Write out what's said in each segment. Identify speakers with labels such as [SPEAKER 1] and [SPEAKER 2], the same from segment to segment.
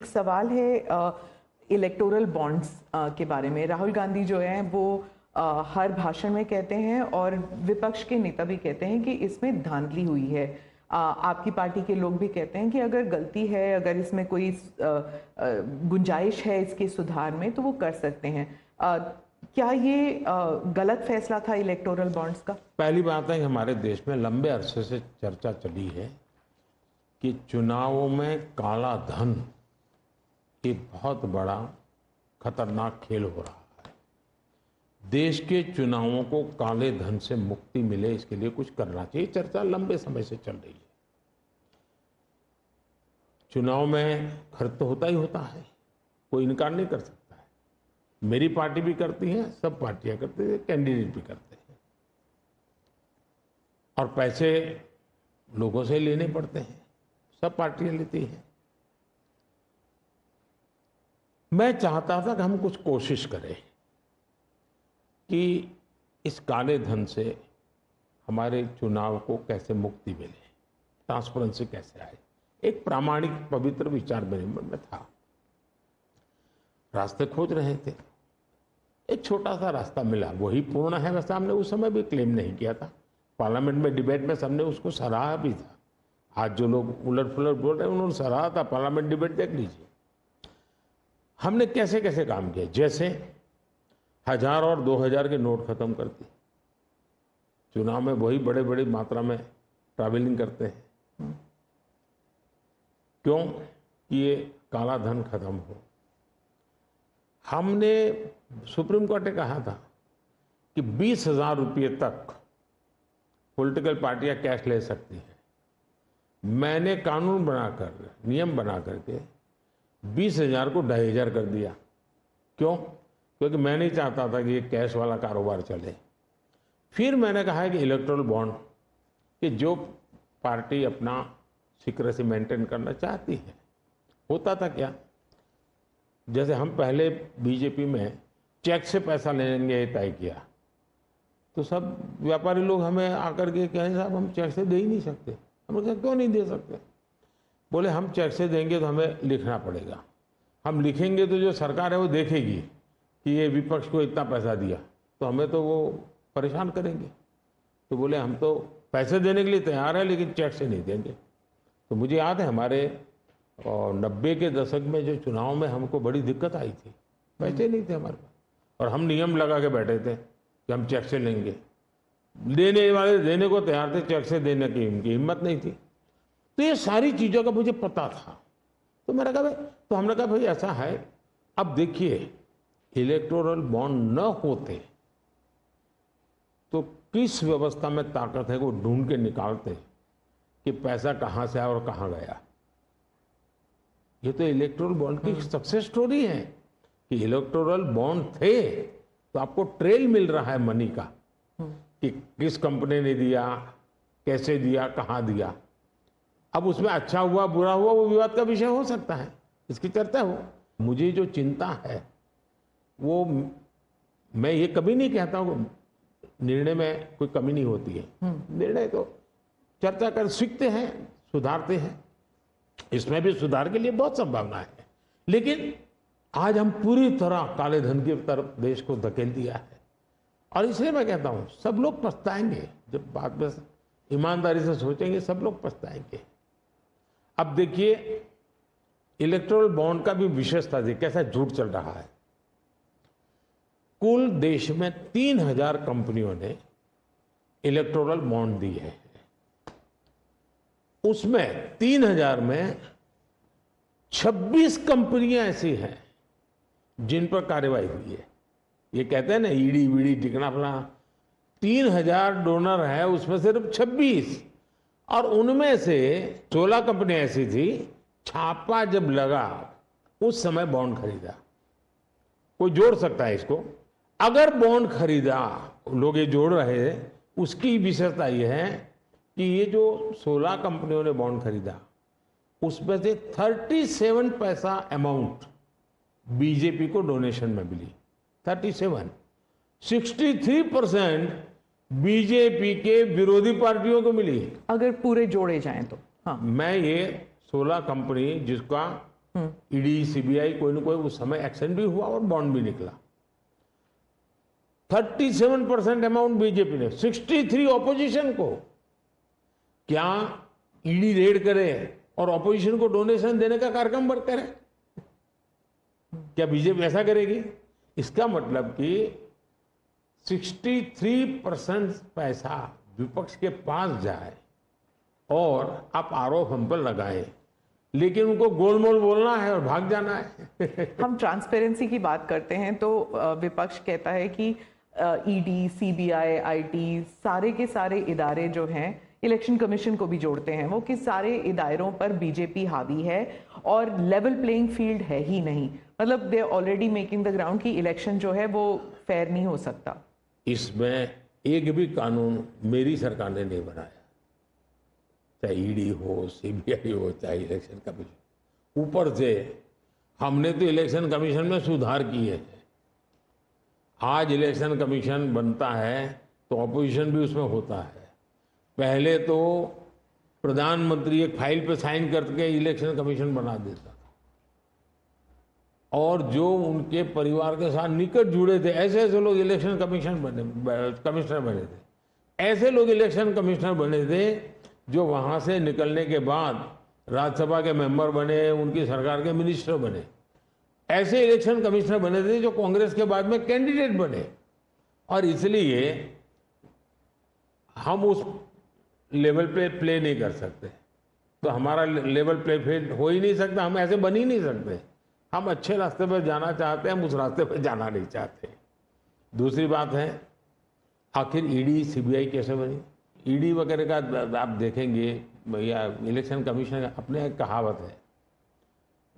[SPEAKER 1] सवाल है electoral bonds के बारे में। राहुल गांधी जो हैं वो हर भाषण में कहते हैं और विपक्ष के नेता भी कहते हैं कि इसमें धांधली हुई है। आपकी पार्टी के लोग भी कहते हैं कि अगर गलती है, अगर इसमें कोई गुंजाइश है इसके सुधार में तो वो कर सकते हैं। क्या ये गलत फैसला था इलेक्टोरल बॉन्ड्स का?
[SPEAKER 2] पहली बात है कि हमारे देश में लंबे अरसे से चर्चा चली है कि चुनावों में काला धन एक बहुत बड़ा खतरनाक खेल हो रहा है। देश के चुनावों को काले धन से मुक्ति मिले, इसके लिए कुछ करना चाहिए। चर्चा लंबे समय से चल रही है। चुनाव में खर्च तो होता ही होता है, कोई इनकार नहीं कर सकता है। मेरी पार्टी भी करती है, सब पार्टियां करती है, कैंडिडेट भी करते हैं। और पैसे लोगों से लेने पड़ते हैं, सब पार्टियां लेती हैं। मैं चाहता था कि हम कुछ कोशिश करें कि इस काले धन से हमारे चुनाव को कैसे मुक्ति मिले, ट्रांसपेरेंसी कैसे आए। एक प्रामाणिक पवित्र विचार मेरे मन में था। रास्ते खोज रहे थे, एक छोटा सा रास्ता मिला, वही पूर्ण है। वैसे हमने उस समय भी क्लेम नहीं किया था। पार्लियामेंट में डिबेट में सबने उसको सराहा भी था। आज जो लोग उलट पुलट बोल रहे हैं उन्होंने सराहा था। पार्लियामेंट डिबेट देख लीजिए। हमने कैसे कैसे काम किया, जैसे 1000 और 2000 के नोट खत्म कर दिए। चुनाव में वही बड़े बड़ी मात्रा में ट्रैवलिंग करते हैं, क्यों कि ये काला धन खत्म हो। हमने सुप्रीम कोर्ट ने कहा था कि 20,000 रुपये तक पॉलिटिकल पार्टियां कैश ले सकती हैं। मैंने कानून बनाकर, नियम बना करके 20,000 को 2,500 कर दिया। क्यों? क्योंकि मैं नहीं चाहता था कि ये कैश वाला कारोबार चले। फिर मैंने कहा है कि इलेक्टोरल बॉन्ड, कि जो पार्टी अपना सीक्रेसी मेंटेन करना चाहती है। होता था क्या, जैसे हम पहले बीजेपी में चेक से पैसा लेंगे तय किया, तो सब व्यापारी लोग हमें आकर के कहे साहब हम चेक से दे ही नहीं सकते। हमने कहा क्यों नहीं दे सकते? बोले हम चेक से देंगे तो हमें लिखना पड़ेगा। हम लिखेंगे तो जो सरकार है वो देखेगी कि ये विपक्ष को इतना पैसा दिया, तो हमें तो वो परेशान करेंगे। तो बोले हम तो पैसे देने के लिए तैयार है लेकिन चेक से नहीं देंगे। तो मुझे याद है हमारे 90 के दशक में जो चुनाव में हमको बड़ी दिक्कत आई थी, पैसे नहीं थे हमारे पास, और हम नियम लगा के बैठे थे कि हम चेक से लेंगे। देने वाले देने को तैयार थे, चेक से देने की उनकी हिम्मत नहीं थी। तो ये सारी चीज़ों का मुझे पता था। तो मैंने कहा भाई, तो हमने कहा भाई ऐसा है, अब देखिए इलेक्टोरल बॉन्ड न होते तो किस व्यवस्था में ताकत है वो ढूंढ के निकालते कि पैसा कहाँ से आया और कहाँ गया। ये तो इलेक्टोरल बॉन्ड की सक्सेस स्टोरी है कि इलेक्टोरल बॉन्ड थे तो आपको ट्रेल मिल रहा है मनी का, कि किस कंपनी ने दिया, कैसे दिया, कहाँ दिया। अब उसमें अच्छा हुआ बुरा हुआ वो विवाद का विषय हो सकता है, इसकी चर्चा हो। मुझे जो चिंता है वो, मैं ये कभी नहीं कहता हूँ निर्णय में कोई कमी नहीं होती है। निर्णय तो चर्चा कर सीखते हैं, सुधारते हैं। इसमें भी सुधार के लिए बहुत संभावना है, लेकिन आज हम पूरी तरह काले धन की तरफ देश को धकेल दिया है। और इसलिए मैं कहता हूँ सब लोग पछताएंगे, जब बाद में ईमानदारी से सोचेंगे सब लोग पछताएंगे। अब देखिए इलेक्टोरल बॉन्ड का भी विशेषता थी, कैसा झूठ चल रहा है। कुल देश में 3,000 कंपनियों ने इलेक्टोरल बॉन्ड दिए हैं। उसमें 3,000 में 26 कंपनियां ऐसी हैं जिन पर कार्रवाई हुई है। ये कहते हैं ना ईडी वीडी टिकना फला, 3,000 डोनर है, उसमें सिर्फ 26, और उनमें से 16 कंपनियां ऐसी थी छापा जब लगा उस समय बॉन्ड खरीदा। कोई जोड़ सकता है इसको? अगर बॉन्ड खरीदा, लोग ये जोड़ रहे हैं, उसकी विशेषता यह है कि ये जो 16 कंपनियों ने बॉन्ड खरीदा उसमें से 37 पैसा अमाउंट बीजेपी को डोनेशन में मिली। 37, 63% बीजेपी के विरोधी पार्टियों को मिली।
[SPEAKER 1] अगर पूरे जोड़े जाएं तो। हाँ,
[SPEAKER 2] मैं ये 16 कंपनी जिसका ईडी सीबीआई कोई ना कोई उस समय एक्शन भी हुआ और बॉन्ड भी निकला। 37% अमाउंट बीजेपी ने, 63 ऑपोजिशन को। क्या ईडी रेड करे और ऑपोजिशन को डोनेशन देने का कार्यक्रम वर्क करे? क्या बीजेपी ऐसा करेगी? इसका मतलब कि 63% पैसा विपक्ष के पास जाए और आप आरोप हम पर लगाए, लेकिन उनको गोलमोल बोलना है और भाग जाना है।
[SPEAKER 1] हम ट्रांसपेरेंसी की बात करते हैं तो विपक्ष कहता है कि ईडी, सीबीआई, आईटी, सारे के सारे इदारे जो हैं, इलेक्शन कमीशन को भी जोड़ते हैं वो, कि सारे इदारों पर बीजेपी हावी है और लेवल प्लेइंग फील्ड है ही नहीं। मतलब they already making the ground कि इलेक्शन जो है वो फेयर नहीं हो सकता।
[SPEAKER 2] इसमें एक भी कानून मेरी सरकार ने नहीं बनाया, चाहे ईडी हो, सीबीआई हो, चाहे इलेक्शन कमीशन। ऊपर से हमने तो इलेक्शन कमीशन में सुधार किए हैं। आज इलेक्शन कमीशन बनता है तो ऑपोजिशन भी उसमें होता है। पहले तो प्रधानमंत्री एक फाइल पे साइन करके इलेक्शन कमीशन बना देता था, और जो उनके परिवार के साथ निकट जुड़े थे ऐसे ऐसे लोग इलेक्शन कमिश्नर बने थे। ऐसे लोग इलेक्शन कमिश्नर बने थे जो वहां से निकलने के बाद राज्यसभा के मेंबर बने, उनकी सरकार के मिनिस्टर बने। ऐसे इलेक्शन कमिश्नर बने थे जो कांग्रेस के बाद में कैंडिडेट बने। और इसलिए हम उस लेवल पे प्ले नहीं कर सकते, तो हमारा लेवल प्ले फील्ड हो ही नहीं सकता, हम ऐसे बन ही नहीं सकते। हम अच्छे रास्ते पर जाना चाहते हैं, हम उस रास्ते पर जाना नहीं चाहते। दूसरी बात है, आखिर ईडी सीबीआई कैसे बनी? ईडी वगैरह का आप देखेंगे भैया, इलेक्शन कमीशन का अपने एक कहावत है,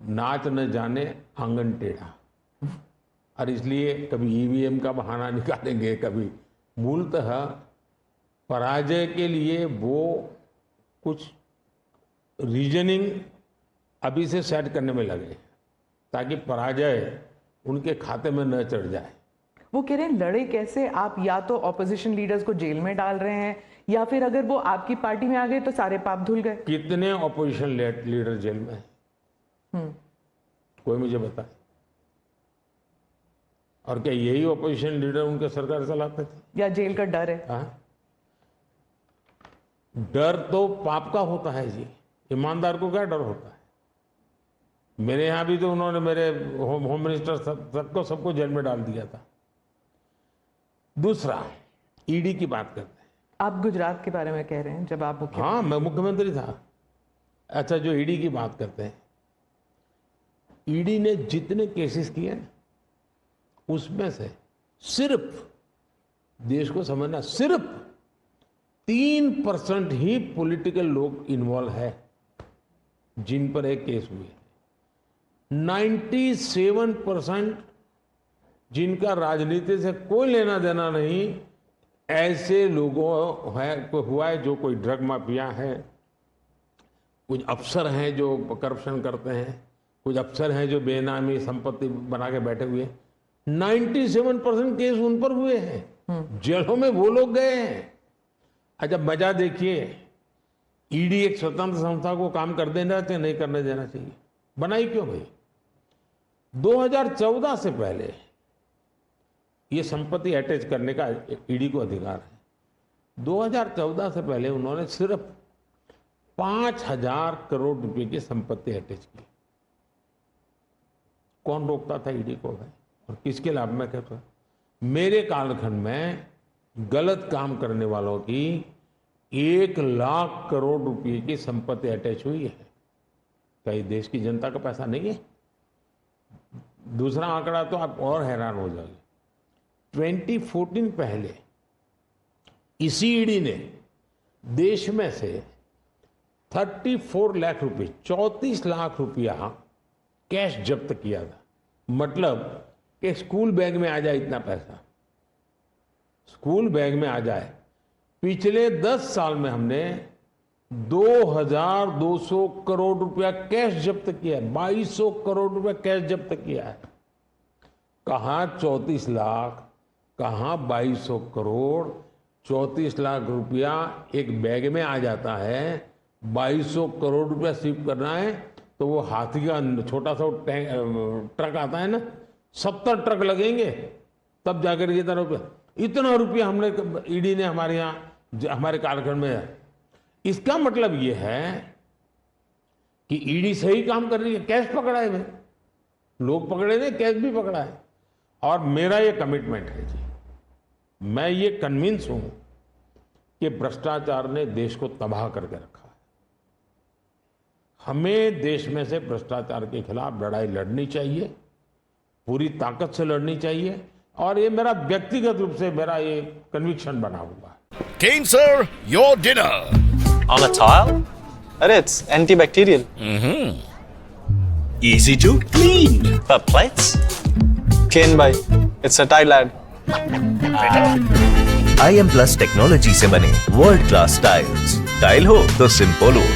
[SPEAKER 2] नाच न जाने आंगन टेढ़ा। और इसलिए कभी ईवीएम का बहाना निकालेंगे, कभी मूलतः पराजय के लिए वो कुछ रीजनिंग अभी से सेट करने में लगे ताकि पराजय उनके खाते में न चढ़ जाए।
[SPEAKER 1] वो कह रहे हैं लड़े कैसे आप? या तो ऑपोजिशन लीडर्स को जेल में डाल रहे हैं, या फिर अगर वो आपकी पार्टी में आ गए तो सारे पाप धुल गए।
[SPEAKER 2] कितने ऑपोजिशन लीडर जेल में है? कोई मुझे बताए। और क्या यही ऑपोजिशन लीडर उनके सरकार चलाते थे?
[SPEAKER 1] या जेल का डर है?
[SPEAKER 2] हाँ, डर तो पाप का होता है जी, ईमानदार को क्या डर होता है? मेरे यहां भी तो उन्होंने मेरे होम मिनिस्टर सबको जेल में डाल दिया था। दूसरा, ईडी की बात करते हैं।
[SPEAKER 1] आप गुजरात के बारे में कह रहे हैं जब आप मुख्यमंत्री?
[SPEAKER 2] हाँ, मैं मुख्यमंत्री था। अच्छा, जो ईडी की बात करते हैं, ईडी ने जितने केसेस किए ना, उसमें से सिर्फ, देश को समझना, सिर्फ 3% ही पॉलिटिकल लोग इन्वॉल्व है जिन पर एक केस हुए। 97% जिनका राजनीति से कोई लेना देना नहीं, ऐसे लोगों को हुआ है जो कोई ड्रग माफिया है, कुछ अफसर हैं जो करप्शन करते हैं, कुछ अफसर हैं जो बेनामी संपत्ति बना के बैठे हुए हैं। 97% केस उन पर हुए हैं, जेलों में वो लोग गए हैं। अच्छा, मजा देखिए, ईडी एक स्वतंत्र संस्था को काम कर देना चाहिए, नहीं करने देना चाहिए? बनाई क्यों भाई? 2014 से पहले ये संपत्ति अटैच करने का ईडी को अधिकार है। 2014 से पहले उन्होंने सिर्फ 5,000 करोड़ रुपए की संपत्ति अटैच की। कौन रोकता था ईडी को भाई? और किसके लाभ में कहता? मेरे कालखंड में गलत काम करने वालों की 1 लाख करोड़ रुपए की संपत्ति अटैच हुई है। क्या ये देश की जनता का पैसा नहीं है? दूसरा आंकड़ा तो आप और हैरान हो जाओगे। 2014 पहले इसी ईडी ने देश में से 34 लाख रुपए, 34 लाख रुपया कैश जब्त किया था। मतलब कि स्कूल बैग में आ जाए इतना पैसा, स्कूल बैग में आ जाए। पिछले 10 साल में हमने 2,200 करोड़ रुपया कैश जब्त किया है, 2,200 करोड़ रुपया कैश जब्त किया है। कहाँ 34 लाख, कहाँ 2,200 करोड़। 34 लाख रुपया एक बैग में आ जाता है, 2,200 करोड़ रुपया सीव करना है तो वो हाथी का छोटा सा ट्रक आता है ना, 70 ट्रक लगेंगे तब जाकर ये तरह इतना रुपया हमने ईडी ने हमारे यहाँ हमारे कार्यक्रम में। इसका मतलब ये है कि ईडी सही काम कर रही है। कैश पकड़ा है भाई, लोग पकड़े नहीं, कैश भी पकड़ा है। और मेरा ये कमिटमेंट है जी, मैं ये कन्विंस हूं कि भ्रष्टाचार ने देश को तबाह करके रखा है। हमें देश में से भ्रष्टाचार के खिलाफ लड़ाई लड़नी चाहिए, पूरी ताकत से लड़नी चाहिए, और ये मेरा व्यक्तिगत रूप से मेरा ये कन्विक्शन बना हुआ है।
[SPEAKER 3] Kane sir, your dinner.
[SPEAKER 4] On a tile? Arey, it's antibacterial.
[SPEAKER 3] Easy to clean.
[SPEAKER 4] But plates? Kane bhai, it's a tile ad.
[SPEAKER 5] IM Plus technology से बने वर्ल्ड क्लास टाइल्स। टाइल हो तो सिंपल हो।